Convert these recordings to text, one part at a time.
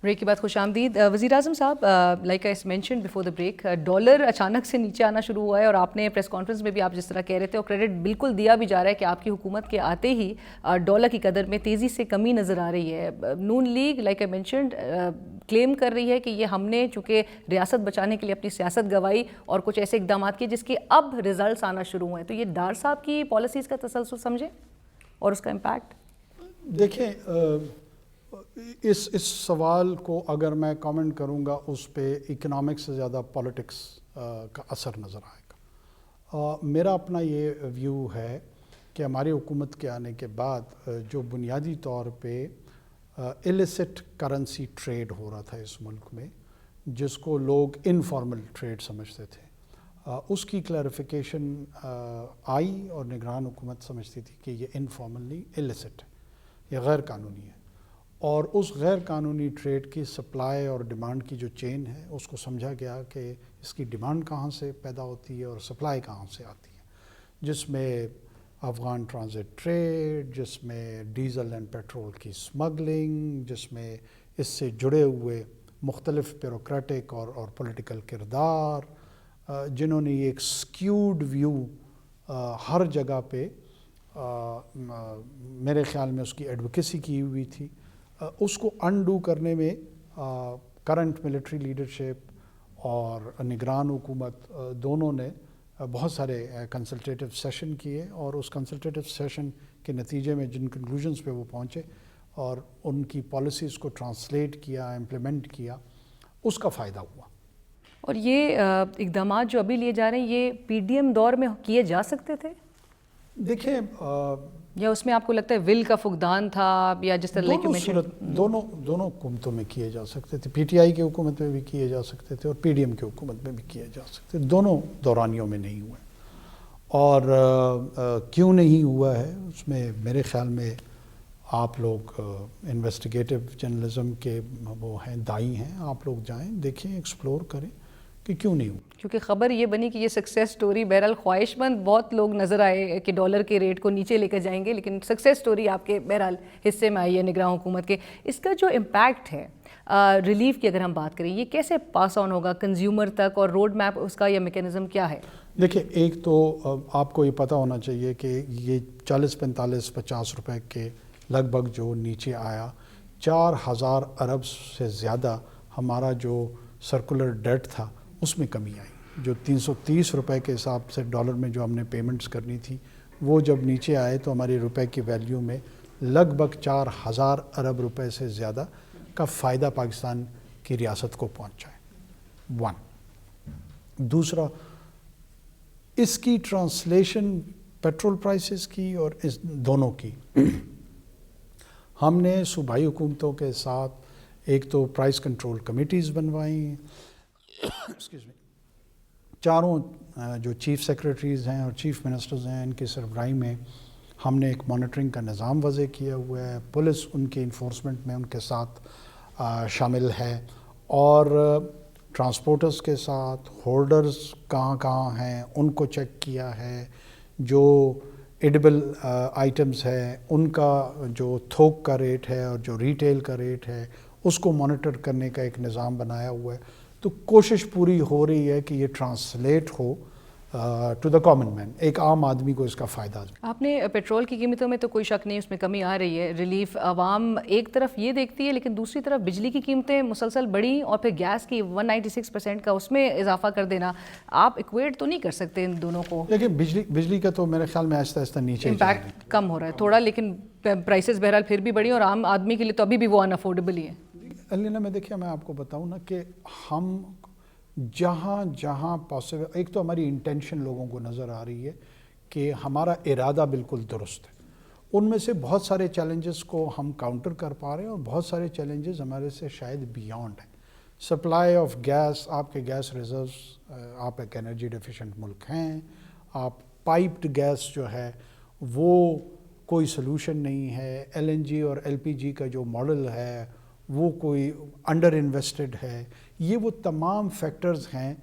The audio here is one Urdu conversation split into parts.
بریک کے بعد خوش آمدید وزیر اعظم صاحب. Like I mentioned before the break, dollar اچانک سے نیچے آنا شروع ہوا ہے اور آپ نے پریس کانفرنس میں بھی آپ جس طرح کہہ رہے تھے اور کریڈٹ بالکل دیا بھی جا رہا ہے کہ آپ کی حکومت کے آتے ہی ڈالر کی قدر میں تیزی سے کمی نظر آ رہی ہے. نون لیگ لائک آئی مینشنڈ کلیم کر رہی ہے کہ یہ ہم نے چونکہ ریاست بچانے کے لیے اپنی سیاست گوائی اور کچھ ایسے اقدامات کیے جس کے اب ریزلٹس آنا شروع ہوئے ہیں, تو یہ ڈار صاحب کی پالیسیز کا تسلسل سمجھیں اور اس کا امپیکٹ. دیکھیں, اس سوال کو اگر میں کامنٹ کروں گا اس پہ اکنامکس سے زیادہ پولیٹکس کا اثر نظر آئے گا. میرا اپنا یہ ویو ہے کہ ہماری حکومت کے آنے کے بعد جو بنیادی طور پہ ایلیسٹ کرنسی ٹریڈ ہو رہا تھا اس ملک میں, جس کو لوگ انفارمل ٹریڈ سمجھتے تھے, اس کی کلیریفیکیشن آئی اور نگران حکومت سمجھتی تھی کہ یہ انفارمل نہیں, ایلیسٹ ہے, یہ غیر قانونی ہے. اور اس غیر قانونی ٹریڈ کی سپلائی اور ڈیمانڈ کی جو چین ہے اس کو سمجھا گیا کہ اس کی ڈیمانڈ کہاں سے پیدا ہوتی ہے اور سپلائی کہاں سے آتی ہے, جس میں افغان ٹرانزٹ ٹریڈ, جس میں ڈیزل اینڈ پیٹرول کی اسمگلنگ, جس میں اس سے جڑے ہوئے مختلف بیوروکریٹک اور پولیٹیکل کردار, جنہوں نے یہ ایک سکیوڈ ویو ہر جگہ پہ میرے خیال میں اس کی ایڈوکیسی کی ہوئی تھی. اس کو انڈو کرنے میں کرنٹ ملٹری لیڈرشپ اور نگران حکومت دونوں نے بہت سارے کنسلٹیٹو سیشن کیے, اور اس کنسلٹیٹو سیشن کے نتیجے میں جن کنکلوژنس پہ وہ پہنچے اور ان کی پالیسیز کو ٹرانسلیٹ کیا, امپلیمنٹ کیا, اس کا فائدہ ہوا. اور یہ اقدامات جو ابھی لیے جا رہے ہیں یہ پی ڈی ایم دور میں کیے جا سکتے تھے؟ دیکھیں, یا اس میں آپ کو لگتا ہے ول کا فقدان تھا, یا جس طرح دونوں حکومتوں میں کیے جا سکتے تھے, پی ٹی آئی کی حکومت میں بھی کیے جا سکتے تھے اور پی ڈی ایم کی حکومت میں بھی کیے جا سکتے تھے, دونوں دورانیوں میں نہیں ہوئے. اور کیوں نہیں ہوا ہے اس میں میرے خیال میں آپ لوگ انویسٹیگیٹو جرنلزم کے وہ ہیں, دائی ہیں, آپ لوگ جائیں دیکھیں, ایکسپلور کریں کہ کیوں نہیں ہوا. کیونکہ خبر یہ بنی کہ یہ سکسیس سٹوری, بہرحال خواہش مند بہت لوگ نظر آئے کہ ڈالر کے ریٹ کو نیچے لے کر جائیں گے, لیکن سکسیس سٹوری آپ کے بہرحال حصے میں آئی ہے نگراں حکومت کے. اس کا جو امپیکٹ ہے ریلیف کی اگر ہم بات کریں, یہ کیسے پاس آن ہوگا کنزیومر تک, اور روڈ میپ اس کا یا میکینزم کیا ہے؟ دیکھیں, ایک تو آپ کو یہ پتہ ہونا چاہیے کہ یہ 40-45-50 روپے کے لگ بھگ جو نیچے آیا, 4000 ارب سے زیادہ ہمارا جو سرکولر ڈیٹ تھا اس میں کمی آئی. جو 330 روپے کے حساب سے ڈالر میں جو ہم نے پیمنٹس کرنی تھی وہ جب نیچے آئے تو ہماری روپے کی ویلیو میں لگ بھگ 4000 ارب روپے سے زیادہ کا فائدہ پاکستان کی ریاست کو پہنچا ہے. 1. دوسرا, اس کی ٹرانسلیشن پیٹرول پرائسز کی اور اس دونوں کی ہم نے صوبائی حکومتوں کے ساتھ ایک تو پرائس کنٹرول کمیٹیز بنوائیں, چاروں جو چیف سیکریٹریز ہیں اور چیف منسٹرز ہیں ان کی سربراہی میں ہم نے ایک مانیٹرنگ کا نظام وضع کیا ہوا ہے. پولیس ان کی انفورسمنٹ میں ان کے ساتھ شامل ہے, اور ٹرانسپورٹرز کے ساتھ ہولڈرز کہاں کہاں ہیں ان کو چیک کیا ہے. جو ایڈیبل آئٹمز ہے ان کا جو تھوک کا ریٹ ہے اور جو ریٹیل کا ریٹ ہے اس کو مانیٹر کرنے کا ایک نظام بنایا ہوا ہے. تو کوشش پوری ہو رہی ہے کہ یہ ٹرانسلیٹ ہو ٹو دا کامن مین, ایک عام آدمی کو اس کا فائدہ. آپ نے پیٹرول کی قیمتوں میں تو کوئی شک نہیں اس میں کمی آ رہی ہے, ریلیف عوام ایک طرف یہ دیکھتی ہے, لیکن دوسری طرف بجلی کی قیمتیں مسلسل بڑھی اور پھر گیس کی 196% کا اس میں اضافہ کر دینا, آپ ایکویٹ تو نہیں کر سکتے ان دونوں کو. لیکن بجلی کا تو میرے خیال میں آہستہ آہستہ نیچے امپیکٹ کم ہو رہا ہے تھوڑا, لیکن پرائسز بہرحال پھر بھی بڑھی اور عام آدمی کے لیے تو ابھی بھی وہ ان افورڈیبل ہی ہے. علینا میں دیکھیں, میں آپ کو بتاؤں نا کہ ہم جہاں پاسبل, ایک تو ہماری انٹینشن لوگوں کو نظر آ رہی ہے کہ ہمارا ارادہ بالکل درست ہے. ان میں سے بہت سارے چیلنجز کو ہم کاؤنٹر کر پا رہے ہیں اور بہت سارے چیلنجز ہمارے سے شاید بیانڈ ہیں. سپلائی آف گیس, آپ کے گیس ریزروز, آپ ایک انرجی ڈیفیشنٹ ملک ہیں, آپ پائپڈ گیس جو ہے وہ کوئی سلوشن نہیں ہے. ایل این جی اور ایل پی جی کا جو ماڈل ہے وہ کوئی انڈر انویسٹڈ ہے. یہ وہ تمام فیکٹرز ہیں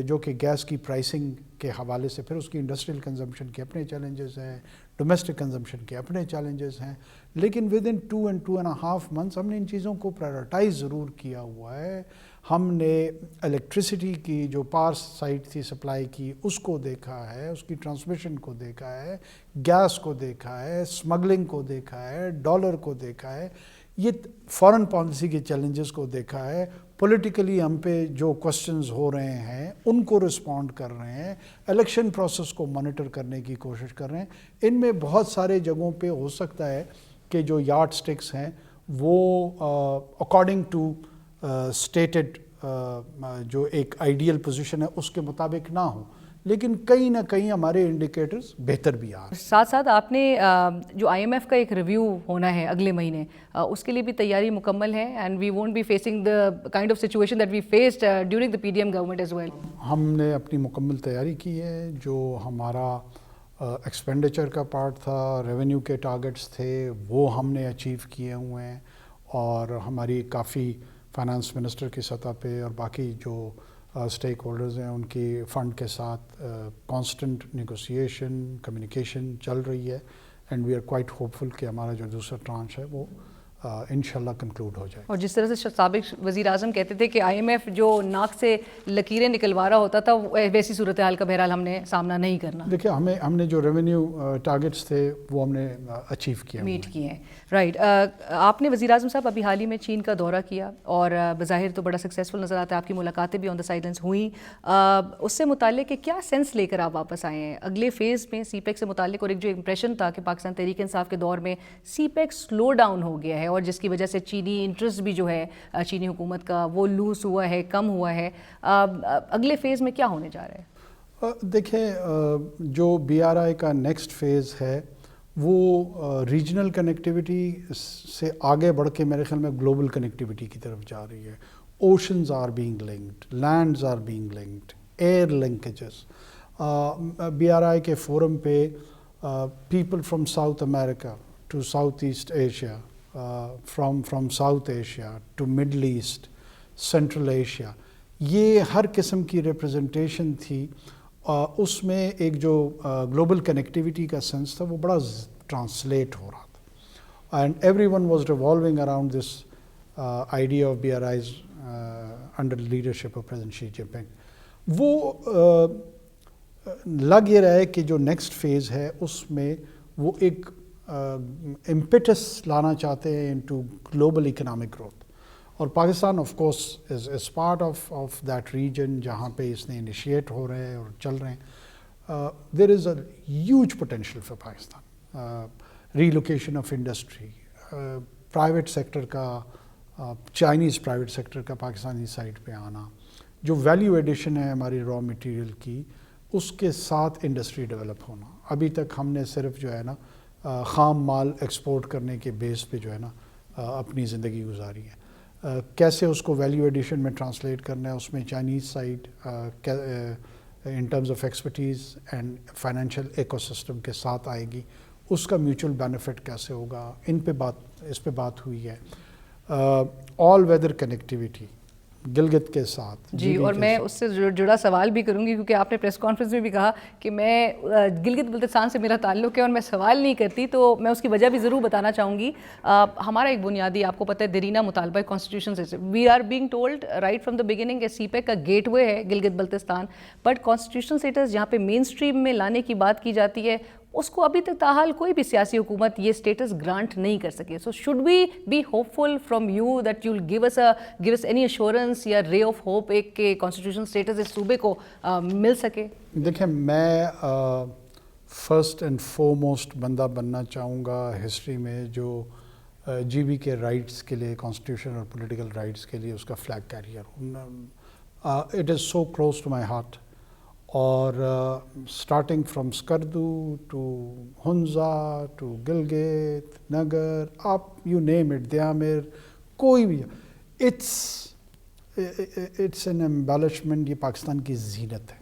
جو کہ گیس کی پرائسنگ کے حوالے سے، پھر اس کی انڈسٹریل کنزمپشن کے اپنے چیلنجز ہیں، ڈومیسٹک کنزمپشن کے اپنے چیلنجز ہیں، لیکن ود ان 2 and 2.5 months ہم نے ان چیزوں کو پرائرٹائز ضرور کیا ہوا ہے. ہم نے الیکٹریسٹی کی جو پاور سائڈ تھی سپلائی کی اس کو دیکھا ہے، اس کی ٹرانسمیشن کو دیکھا ہے، گیس کو دیکھا ہے، اسمگلنگ کو دیکھا ہے، ڈالر کو دیکھا ہے، یہ فارن پالیسی کے چیلنجز کو دیکھا ہے. پولیٹیکلی ہم پہ جو کوسچنز ہو رہے ہیں ان کو رسپونڈ کر رہے ہیں، الیکشن پروسیس کو مانیٹر کرنے کی کوشش کر رہے ہیں. ان میں بہت سارے جگہوں پہ ہو سکتا ہے کہ جو یارڈ سٹکس ہیں وہ اکارڈنگ ٹو اسٹیٹڈ جو ایک آئیڈیل پوزیشن ہے اس کے مطابق نہ ہوں، لیکن کہیں نہ کہیں ہمارے انڈیکیٹرز بہتر بھی آ رہے ہیں. ساتھ ساتھ آپ نے جو آئی ایم ایف کا ایک ریویو ہونا ہے اگلے مہینے، اس کے لیے بھی تیاری مکمل ہے، and we won't be facing the kind of situation that we faced during the P D M government as well. ہم نے اپنی مکمل تیاری کی ہے. جو ہمارا ایکسپینڈیچر کا پارٹ تھا، ریونیو کے ٹارگٹس تھے، وہ ہم نے اچیو کیے ہوئے ہیں، اور ہماری کافی فائنانس منسٹر کی سطح پہ اور باقی جو اسٹیک ہولڈرز ہیں ان کی فنڈ کے ساتھ کانسٹنٹ نیگوسیشن کمیونیکیشن چل رہی ہے، and we are quite hopeful کہ ہمارا جو دوسرا ٹرانچ ہے وہ انشاءاللہ کنکلوڈ ہو جائے. اور جس طرح سے سابق وزیر اعظم کہتے تھے کہ آئی ایم ایف جو ناک سے لکیریں نکلوا رہا ہوتا تھا، ویسی صورتحال کا بہرحال ہم نے سامنا نہیں کرنا. دیکھیں ہم نے جو ریونیو ٹارگٹس تھے وہ ہم نے اچیو کیا، میٹ کیے ہیں. رائٹ. آپ نے وزیر اعظم صاحب ابھی حال ہی میں چین کا دورہ کیا اور بظاہر تو بڑا سکسیزفل نظر آتا ہے، آپ کی ملاقاتیں بھی آن دا سائیڈ لائنس ہوئیں. اس سے متعلق کیا سینس لے کر آپ واپس آئے ہیں اگلے فیز میں سی پیک سے متعلق؟ اور ایک جو امپریشن تھا کہ پاکستان تحریک انصاف کے دور میں سی پیک سلو ڈاؤن ہو گیا ہے، اور جس کی وجہ سے چینی انٹرسٹ بھی جو ہے چینی حکومت کا وہ لوس ہوا ہے، کم ہوا ہے. اگلے فیز میں کیا ہونے جا رہا ہے؟ دیکھیں جو بی آر آئی کا نیکسٹ فیز ہے وہ ریجنل کنیکٹیوٹی سے آگے بڑھ کے میرے خیال میں گلوبل کنیکٹیوٹی کی طرف جا رہی ہے. Oceans are being linked, lands are being linked, air linkages. B R I کے فورم پہ people from South America to South East Asia, from South Asia to Middle East, Central Asia, یہ ہر قسم کی ریپرزنٹیشن تھی. اس میں ایک جو گلوبل کنیکٹیوٹی کا سینس تھا وہ بڑا ٹرانسلیٹ ہو رہا تھا، and everyone was revolving around this idea of B R Is under leadership of president Xi Jinping. وہ لگ یہ رہا ہے کہ جو نیکسٹ فیز ہے اس میں وہ ایک امپیٹس لانا چاہتے ہیں انٹو گلوبل اکنامک گروتھ، اور Pakistan of course is part of that region جہاں پہ اس نے انیشیٹ ہو رہے ہیں اور چل رہے ہیں. There is a huge potential for Pakistan, relocation of industry, private sector کا، چائنیز پرائیویٹ سیکٹر کا پاکستانی سائٹ پہ آنا، جو ویلیو ایڈیشن ہے ہماری را مٹیریل کی، اس کے ساتھ انڈسٹری ڈیولپ ہونا. ابھی تک ہم نے صرف جو ہے نا خام مال ایکسپورٹ کرنے کے بیس پہ جو ہے نا اپنی زندگی گزاری ہے. کیسے اس کو ویلیو ایڈیشن میں ٹرانسلیٹ کرنا ہے، اس میں Chinese side in terms of expertise and financial ecosystem کے ساتھ آئے گی، اس کا میوچل بینیفٹ کیسے ہوگا، اس پہ بات ہوئی ہے. آل ویدر کنیکٹیوٹی گلگت کے ساتھ. جی، اور میں اس سے جڑا سوال بھی کروں گی کیونکہ آپ نے پریس کانفرنس میں بھی کہا کہ میں گلگت بلتستان سے میرا تعلق ہے اور میں سوال نہیں کرتی، تو میں اس کی وجہ بھی ضرور بتانا چاہوں گی. ہمارا ایک بنیادی، آپ کو پتہ ہے، دیرینہ مطالبہ کانسٹیٹیوشن سے، we are being told right from the beginning کہ سی پیک کا گیٹ وے ہے Gilgit Baltistan, but constitution status جہاں پہ مین اسٹریم میں لانے کی بات کی جاتی ہے اس کو ابھی تک تاحال کوئی بھی سیاسی حکومت یہ اسٹیٹس گرانٹ نہیں کر سکے. So should we be hopeful from you that you will give us any assurance یا رے آف ہوپ ایک کہ کانسٹیٹیوشن اسٹیٹس اس صوبے کو مل سکے؟ دیکھیں میں فرسٹ اینڈ فورموسٹ بندہ بننا چاہوں گا ہسٹری میں جو جی بی کے رائٹس کے لیے، کانسٹیٹیوشن اور پولیٹیکل رائٹس کے لیے اس کا فلیگ کیریئر ہوں. It is so close to my heart. اور starting from Skardu to Hunza to Gilgit Nagar, آپ یو نیم اٹ، دیامر، کوئی بھی، اٹس این ایمبیلشمنٹ. یہ پاکستان کی زینت ہے.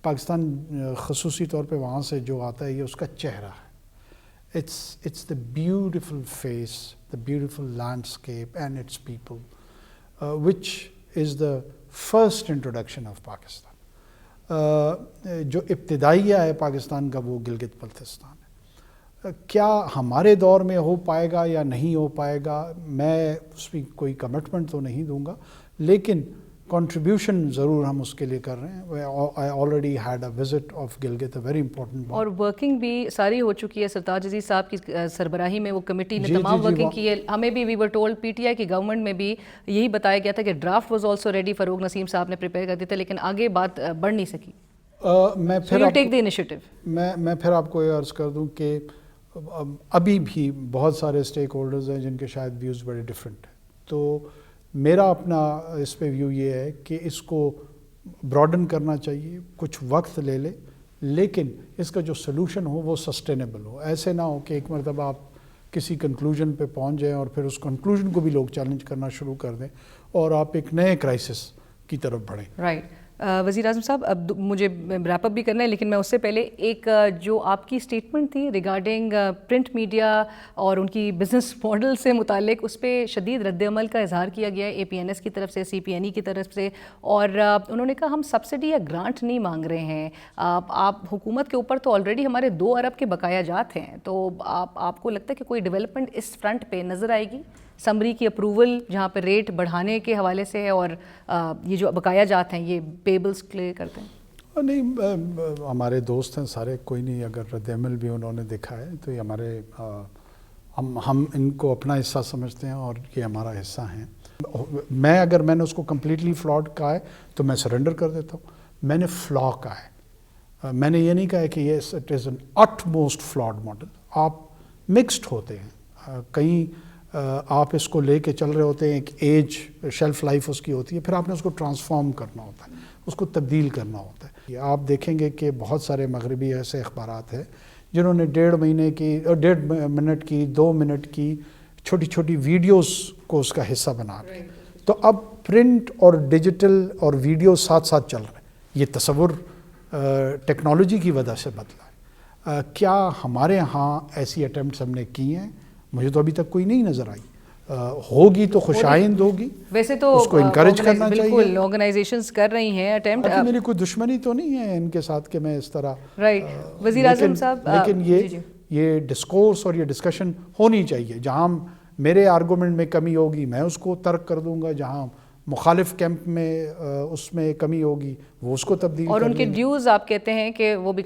پاکستان خصوصی طور پہ وہاں سے جو آتا ہے یہ اس کا چہرہ ہے. It's the beautiful face, the beautiful landscape and its people which is the first introduction of Pakistan. جو ابتدائیہ ہے پاکستان کا وہ گلگت بلتستان ہے. کیا ہمارے دور میں ہو پائے گا یا نہیں ہو پائے گا, میں اس میں کوئی کمٹمنٹ تو نہیں دوں گا, لیکن کنٹریبیوشن ضرور ہم اس کے لیے کر رہے ہیں. I already had a visit of Gilgit, a very important one. اور ورکنگ بھی ساری ہو چکی ہے. سرتاج عزیز صاحب کی سربراہی میں وہ کمیٹی نے تمام ورکنگ کی ہے. ہمیں بھی وی were told P T I کی گورنمنٹ میں بھی یہی بتایا گیا تھا کہ ڈرافٹ واز آلسو ریڈی, فروغ نسیم صاحب نے پریپیئر کر دیا تھا, لیکن آگے بات بڑھ نہیں سکی. میں پھر آپ کو یہ عرض کر دوں کہ ابھی بھی بہت سارے اسٹیک ہولڈرز ہیں جن کے شاید ویوز بڑے ڈفرینٹ ہیں. تو میرا اپنا اس پہ ویو یہ ہے کہ اس کو براڈن کرنا چاہیے, کچھ وقت لے لے, لیکن اس کا جو سلوشن ہو وہ سسٹینیبل ہو. ایسے نہ ہو کہ ایک مرتبہ آپ کسی کنکلوژن پہ پہنچ جائیں اور پھر اس کنکلوژن کو بھی لوگ چیلنج کرنا شروع کر دیں اور آپ ایک نئے کرائسس کی طرف بڑھیں. رائٹ. وزیر اعظم صاحب, اب مجھے ریپ اپ بھی کرنا ہے, لیکن میں اس سے پہلے ایک جو آپ کی اسٹیٹمنٹ تھی ریگارڈنگ پرنٹ میڈیا اور ان کی بزنس ماڈل سے متعلق, اس پہ شدید رد عمل کا اظہار کیا گیا ہے اے پی این ایس کی طرف سے, سی پی این ای کی طرف سے, اور انہوں نے کہا ہم سبسڈی یا گرانٹ نہیں مانگ رہے ہیں. آپ حکومت کے اوپر تو آلریڈی ہمارے 2 ارب کے بقایا جات ہیں, تو آپ کو لگتا ہے کہ کوئی ڈیولپمنٹ اس فرنٹ پہ نظر آئے گی؟ سمری کی اپروول جہاں پہ ریٹ بڑھانے کے حوالے سے ہے, اور یہ جو بقایا جات ہیں یہ پیبلز کلیئر کرتے ہیں. نہیں, ہمارے دوست ہیں سارے, کوئی نہیں. اگر رد عمل بھی انہوں نے دیکھا ہے تو یہ ہمارے ہم ان کو اپنا حصہ سمجھتے ہیں اور یہ ہمارا حصہ ہیں. اگر میں نے اس کو کمپلیٹلی فلاڈ کہا ہے تو میں سرنڈر کر دیتا ہوں. میں نے فلا کہا ہے, میں نے یہ نہیں کہا ہے کہ یہ it is an it most flawed model. آپ مکسڈ ہوتے ہیں, کہیں آپ اس کو لے کے چل رہے ہوتے ہیں, ایک ایج شیلف لائف اس کی ہوتی ہے, پھر آپ نے اس کو ٹرانسفارم کرنا ہوتا ہے, اس کو تبدیل کرنا ہوتا ہے. آپ دیکھیں گے کہ بہت سارے مغربی ایسے اخبارات ہیں جنہوں نے 1.5 منٹ کی 2 منٹ کی چھوٹی چھوٹی ویڈیوز کو اس کا حصہ بنا کے, تو اب پرنٹ اور ڈیجیٹل اور ویڈیو ساتھ ساتھ چل رہے ہیں. یہ تصور ٹیکنالوجی کی وجہ سے بدلا ہے. کیا ہمارے ہاں ایسی اٹیمپٹس ہم نے کی ہیں؟ مجھے تو ابھی تک کوئی نہیں نظر آئی. ہوگی تو خوش آئند ہوگی, ویسے تو اس کو انکریج کرنا چاہیے. بالکل آرگنائزیشنز کر رہی ہیں اٹیمپٹ. میری کوئی دشمنی تو نہیں ہے ان کے ساتھ کہ میں اس طرح. رائٹ. وزیر اعظم صاحب, لیکن یہ ڈسکورس اور یہ ڈسکشن ہونی چاہیے. جہاں میرے آرگومنٹ میں کمی ہوگی میں اس کو ترک کر دوں گا, جہاں مخالف کیمپ میں اس میں کمی ہوگی وہ اس کو تبدیل اور ان کے ڈیوز آپ کہتے ہیں کہ وہ بھی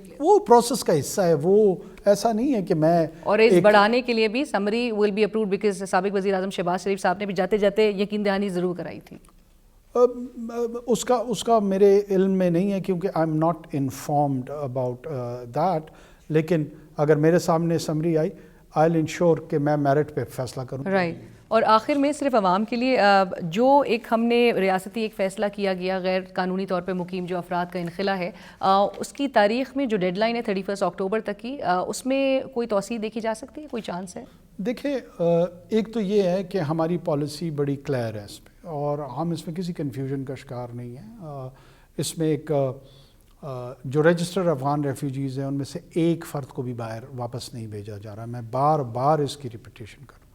پروسیس کا حصہ ہے. وہ ایسا نہیں ہے کہ میں, اور اس بڑھانے کے لیے بھی summary will be approved because سابق وزیر اعظم شہباز شریف صاحب نے بھی جاتے جاتے یقین دہانی ضرور کرائی تھی. اس کا میرے علم میں نہیں ہے کیونکہ I am not informed about that, لیکن اگر میرے سامنے summary I I will ensure کہ میں میرٹ پہ فیصلہ کروں. رائٹ. اور آخر میں صرف عوام کے لیے جو ایک ہم نے ریاستی ایک فیصلہ کیا گیا غیر قانونی طور پہ مقیم جو افراد کا انخلا ہے, اس کی تاریخ میں جو ڈیڈ لائن ہے 31 اکتوبر تک کی, اس میں کوئی توسیع دیکھی جا سکتی ہے, کوئی چانس ہے؟ دیکھیں, ایک تو یہ ہے کہ ہماری پالیسی بڑی کلیئر ہے اس پہ, اور ہم اس میں کسی کنفیوژن کا شکار نہیں ہیں. اس میں ایک جو رجسٹرڈ افغان ریفیوجیز ہیں ان میں سے ایک فرد کو بھی باہر واپس نہیں بھیجا جا رہا. میں بار بار اس کی ریپیٹیشن کروں,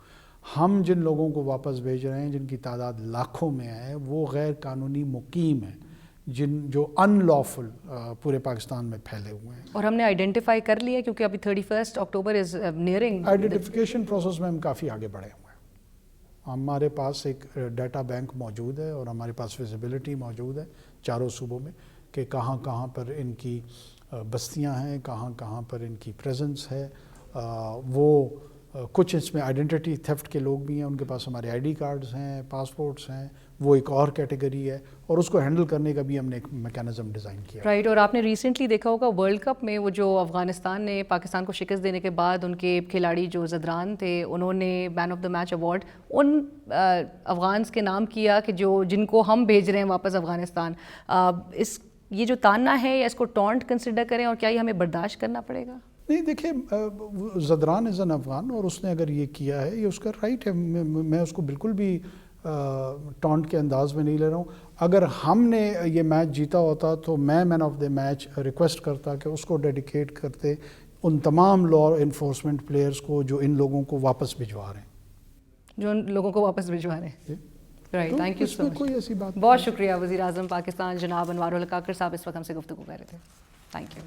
ہم جن لوگوں کو واپس بھیج رہے ہیں جن کی تعداد لاکھوں میں ہے وہ غیر قانونی مقیم ہیں, جو ان لافل پورے پاکستان میں پھیلے ہوئے ہیں. اور ہم نے آئیڈینٹیفائی کر لیا کیونکہ ابھی 31 اکتوبر از نیئرنگ. آئیڈینٹیفیکیشن پروسیس میں ہم کافی آگے بڑھے ہوئے ہیں. ہمارے پاس ایک ڈیٹا بینک موجود ہے اور ہمارے پاس ویزیبلٹی موجود ہے چاروں صوبوں میں کہ کہاں کہاں پر ان کی بستیاں ہیں, کہاں کہاں پر ان کی پریزنس ہے. وہ کچھ اس میں آئیڈینٹی تھیفٹ کے لوگ بھی ہیں, ان کے پاس ہمارے آئی ڈی کارڈز ہیں, پاسپورٹس ہیں, وہ ایک اور کیٹیگری ہے, اور اس کو ہینڈل کرنے کا بھی ہم نے ایک میکینزم ڈیزائن کیا. رائٹ. اور آپ نے ریسنٹلی دیکھا ہوگا ورلڈ کپ میں وہ جو افغانستان نے پاکستان کو شکست دینے کے بعد ان کے کھلاڑی جو زدران تھے انہوں نے مین آف دا میچ ایوارڈ ان افغانز کے نام کیا کہ جن کو ہم بھیج رہے ہیں واپس افغانستان. یہ جو تاننا ہے یا اس کو ٹونٹ کنسیڈر کریں, اور کیا یہ ہمیں برداشت کرنا پڑے گا؟ نہیں, دیکھیں, زدران از این افغان اور اس نے اگر یہ کیا ہے یہ اس کا رائٹ ہے. میں اس کو بالکل بھی ٹونٹ کے انداز میں نہیں لے رہا ہوں. اگر ہم نے یہ میچ جیتا ہوتا تو میں مین آف دا میچ ریکویسٹ کرتا کہ اس کو ڈیڈیکیٹ کرتے ان تمام لا انفورسمنٹ پلیئرز کو جو ان لوگوں کو واپس بھجوا رہے ہیں. جو ان لوگوں کو واپس بھجوا رہے ہیں. رائٹ، تو تھینک یو اس سو میں مچ. کوئی ایسی بات بہت شکریہ وزیر اعظم پاکستان جناب انوار الحق کاکڑ صاحب اس وقت ہم سے گفتگو کر رہے تھے. Thank you.